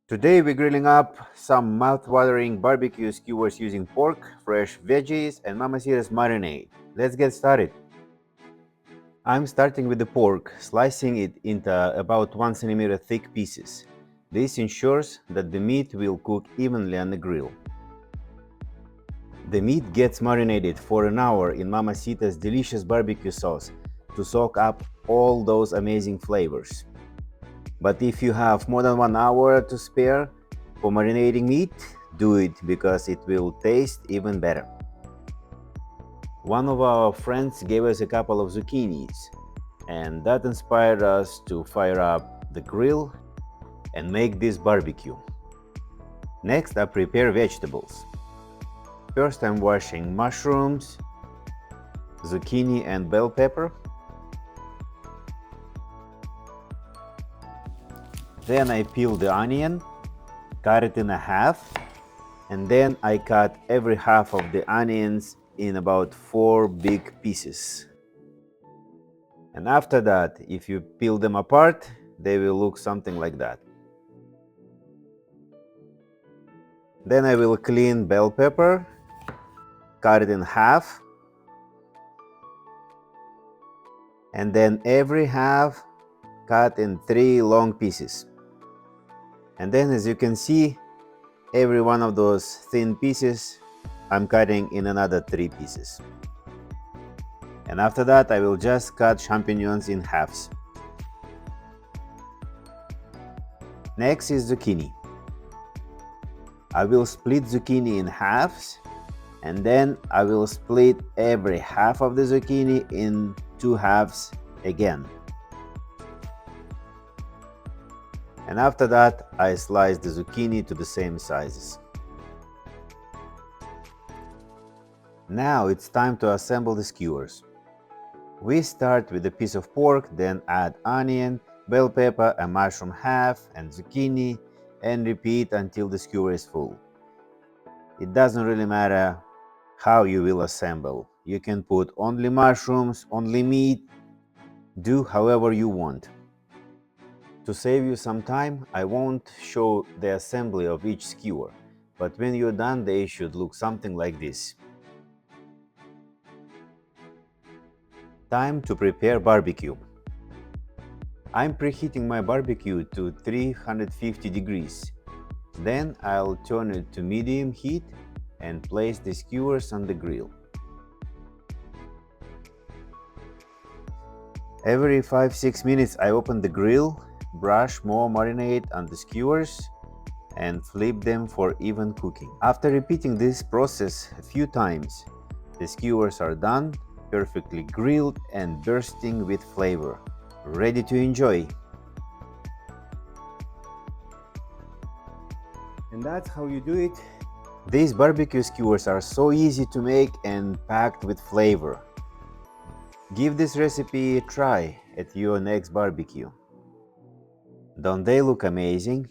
Today we're grilling up some mouth-watering barbecue skewers using pork, fresh veggies, and Mama Sita's marinade. Let's get started. I'm starting with the pork, slicing it into about 1 centimeter thick pieces. This ensures that the meat will cook evenly on the grill. The meat gets marinated for an hour in Mama Sita's delicious barbecue sauce to soak up all those amazing flavors. But if you have more than 1 hour to spare for marinating meat, do it because it will taste even better. One of our friends gave us a couple of zucchinis, and that inspired us to fire up the grill and make this barbecue. Next, I prepare vegetables. First, I'm washing mushrooms, zucchini, and bell pepper. Then I peel the onion, cut it in half, and then I cut every half of the onions in about 4 big pieces. And after that, if you peel them apart, they will look something like that. Then I will clean bell pepper, cut it in half, and then every half cut in 3 long pieces. And then, as you can see, every one of those thin pieces I'm cutting in another 3 pieces. And after that, I will just cut champignons in halves. Next is zucchini. I will split zucchini in halves, and then I will split every half of the zucchini in 2 halves again. And after that, I slice the zucchini to the same sizes. Now it's time to assemble the skewers. We start with a piece of pork, then add onion, bell pepper, a mushroom half, and zucchini, and repeat until the skewer is full. It doesn't really matter how you will assemble. You can put only mushrooms, only meat, do however you want. To save you some time, I won't show the assembly of each skewer, but when you're done, they should look something like this. Time to prepare barbecue. I'm preheating my barbecue to 350 degrees. Then I'll turn it to medium heat and place the skewers on the grill. Every 5-6 minutes I open the grill, brush more marinade on the skewers, and flip them for even cooking. After repeating this process a few times, the skewers are done, perfectly grilled and bursting with flavor, ready to enjoy. And that's how you do it. These barbecue skewers are so easy to make and packed with flavor. Give this recipe a try at your next barbecue. Don't they look amazing?